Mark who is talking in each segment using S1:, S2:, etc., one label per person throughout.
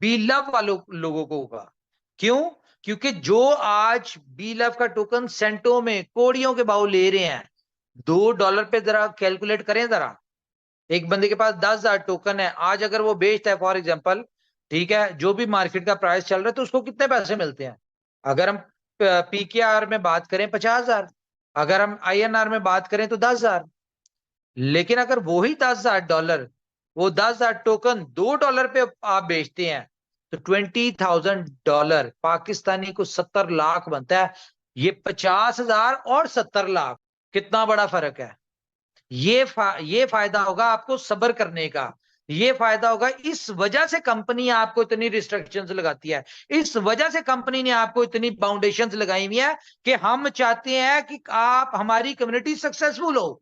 S1: B love वालों लोगों को होगा। क्यों? क्योंकि जो आज बी लव का टोकन सेंटों में कोड़ियों के भाव ले रहे हैं, $2 पे जरा कैलकुलेट करें जरा। एक बंदे के पास 10,000 टोकन है, आज अगर वो बेचता है फॉर एग्जांपल, ठीक है, जो भी मार्केट का प्राइस चल रहा है, तो उसको कितने पैसे मिलते हैं? अगर हम पीकेआर में बात करें 50,000, अगर हम आईएनआर में बात करें तो 10,000। लेकिन अगर वही $10,000, वो 10,000 टोकन $2 पे आप बेचते हैं, तो $20,000 पाकिस्तानी को 70 लाख बनता है। ये 50,000 और 70 लाख, कितना बड़ा फर्क है। ये फायदा होगा आपको सब्र करने का। ये फायदा होगा, इस वजह से कंपनी आपको इतनी रिस्ट्रिक्शंस लगाती है। इस वजह से कंपनी ने आपको इतनी बाउंडेशंस लगाई हुई है कि हम चाहते हैं कि आप हमारी कम्युनिटी सक्सेसफुल हो।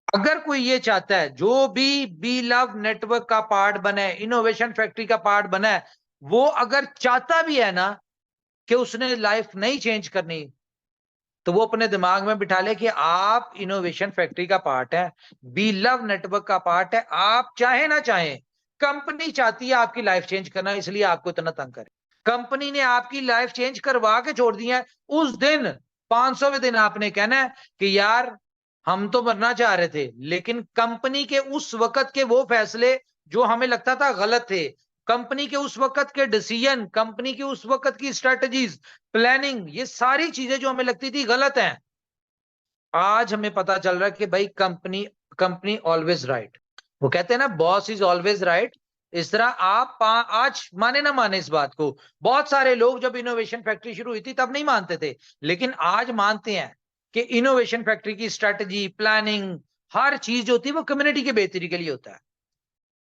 S1: अगर कोई ये चाहता है, जो भी बी लव नेटवर्क का पार्ट बने, इनोवेशन फैक्ट्री का पार्ट बना है, वो अगर चाहता भी है ना कि उसने लाइफ नहीं चेंज करनी, तो वो अपने दिमाग में बिठा ले कि आप इनोवेशन फैक्ट्री का पार्ट है, बी लव नेटवर्क का पार्ट है। आप चाहे ना चाहे, कंपनी चाहती है आपकी लाइफ चेंज करना, इसलिए आपको इतना तंग करे। कंपनी ने आपकी लाइफ चेंज करवा के छोड़ दी है। उस दिन 500वें दिन आपने कहना है कि यार हम तो मरना चाह रहे थे, लेकिन कंपनी के उस वक्त के वो फैसले जो हमें लगता था गलत थे, कंपनी के उस वक्त के डिसीजन, कंपनी की उस वक्त की स्ट्रेटजीज, प्लानिंग, ये सारी चीजें जो हमें लगती थी गलत हैं, आज हमें पता चल रहा है कि भाई कंपनी कंपनी ऑलवेज राइट। वो कहते हैं ना, बॉस इज ऑलवेज राइट। इस तरह आप आज माने ना माने इस बात को, बहुत सारे लोग जब इनोवेशन फैक्ट्री शुरू हुई थी तब नहीं मानते थे, लेकिन आज मानते हैं कि इनोवेशन फैक्ट्री की स्ट्रेटजी, प्लानिंग, हर चीज जो होती है वो कम्युनिटी के बेहतरी के लिए होता है।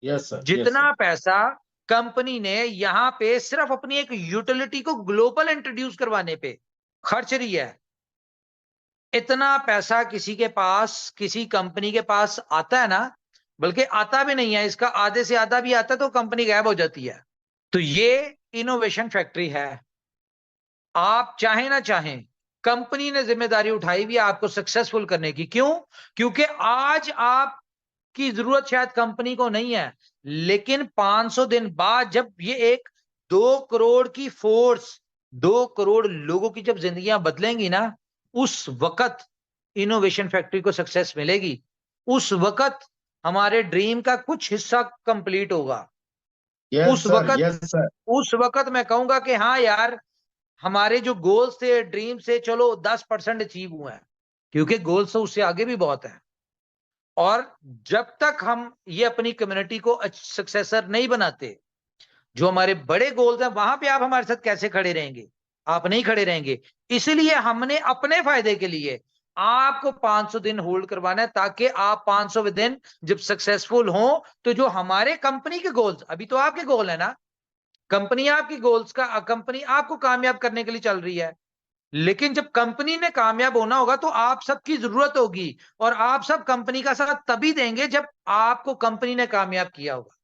S2: यस सर, यस
S1: जितना
S2: सर।
S1: पैसा कंपनी ने यहां पे सिर्फ अपनी एक यूटिलिटी को ग्लोबल इंट्रोड्यूस करवाने पे खर्च रही है, इतना पैसा किसी के पास, किसी कंपनी के पास आता है ना, बल्कि आता भी नहीं है, इसका आधे से आधा भी आता है तो कंपनी गायब हो जाती है। तो ये इनोवेशन फैक्ट्री है। आप चाहे ना चाहें, कंपनी ने जिम्मेदारी उठाई हुई है आपको सक्सेसफुल करने की। क्यों? क्योंकि आज आपकी जरूरत शायद कंपनी को नहीं है, लेकिन 500 दिन बाद जब ये एक 2 करोड़ की फोर्स, 2 करोड़ लोगों की जब जिंदगियां बदलेंगी ना, उस वक्त इनोवेशन फैक्ट्री को सक्सेस मिलेगी। उस वक्त हमारे ड्रीम का कुछ हिस्सा कंप्लीट होगा।
S2: यस
S1: उस
S2: सर,
S1: वक्त
S2: यस सर।
S1: उस वक्त मैं कहूंगा कि हाँ यार, हमारे जो गोल्स थे, ड्रीम से चलो 10% अचीव हुए हैं, क्योंकि गोल्स तो उससे आगे भी बहुत है। और जब तक हम ये अपनी कम्युनिटी को सक्सेसर नहीं बनाते, जो हमारे बड़े गोल्स हैं, वहां पे आप हमारे साथ कैसे खड़े रहेंगे? आप नहीं खड़े रहेंगे। इसलिए हमने अपने फायदे के लिए आपको 500 दिन होल्ड करवाना है, ताकि आप 500वें दिन जब सक्सेसफुल हो, तो जो हमारे कंपनी के गोल्स, अभी तो आपके गोल है ना, कंपनी आपकी गोल्स का, कंपनी आपको कामयाब करने के लिए चल रही है, लेकिन जब कंपनी ने कामयाब होना होगा तो आप सबकी जरूरत होगी, और आप सब कंपनी का साथ तभी देंगे जब आपको कंपनी ने कामयाब किया होगा।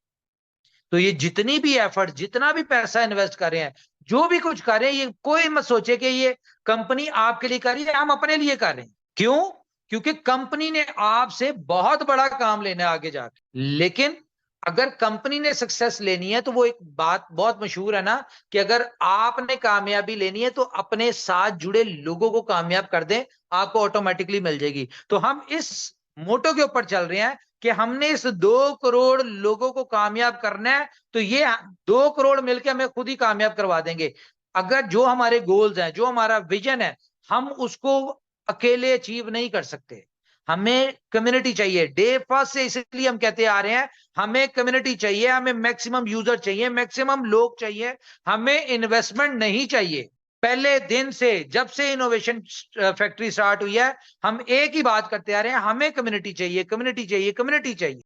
S1: तो ये जितनी भी एफर्ट, जितना भी पैसा इन्वेस्ट कर रहे हैं, जो भी कुछ कर रहे हैं, ये कोई मत सोचे कि ये कंपनी आपके लिए कर रही है, हम अपने लिए कर रहे हैं। क्यों? क्योंकि कंपनी ने आपसे बहुत बड़ा काम लेना है आगे जाके। लेकिन अगर कंपनी ने सक्सेस लेनी है, तो वो एक बात बहुत मशहूर है ना, कि अगर आपने कामयाबी लेनी है तो अपने साथ जुड़े लोगों को कामयाब कर दें, आपको ऑटोमेटिकली मिल जाएगी। तो हम इस मोटो के ऊपर चल रहे हैं कि हमने इस 2 करोड़ लोगों को कामयाब करना है, तो ये 2 करोड़ मिलकर हमें खुद ही कामयाब करवा देंगे। अगर जो हमारे गोल्स हैं, जो हमारा विजन है, हम उसको अकेले अचीव नहीं कर सकते, हमें कम्युनिटी चाहिए। डे फर्स्ट से इसलिए हम कहते आ रहे हैं, हमें कम्युनिटी चाहिए, हमें मैक्सिमम यूजर चाहिए, मैक्सिमम लोग चाहिए, हमें इन्वेस्टमेंट नहीं चाहिए। पहले दिन से, जब से इनोवेशन फैक्ट्री स्टार्ट हुई है, हम एक ही बात करते आ रहे हैं, हमें कम्युनिटी चाहिए, कम्युनिटी चाहिए, कम्युनिटी चाहिए।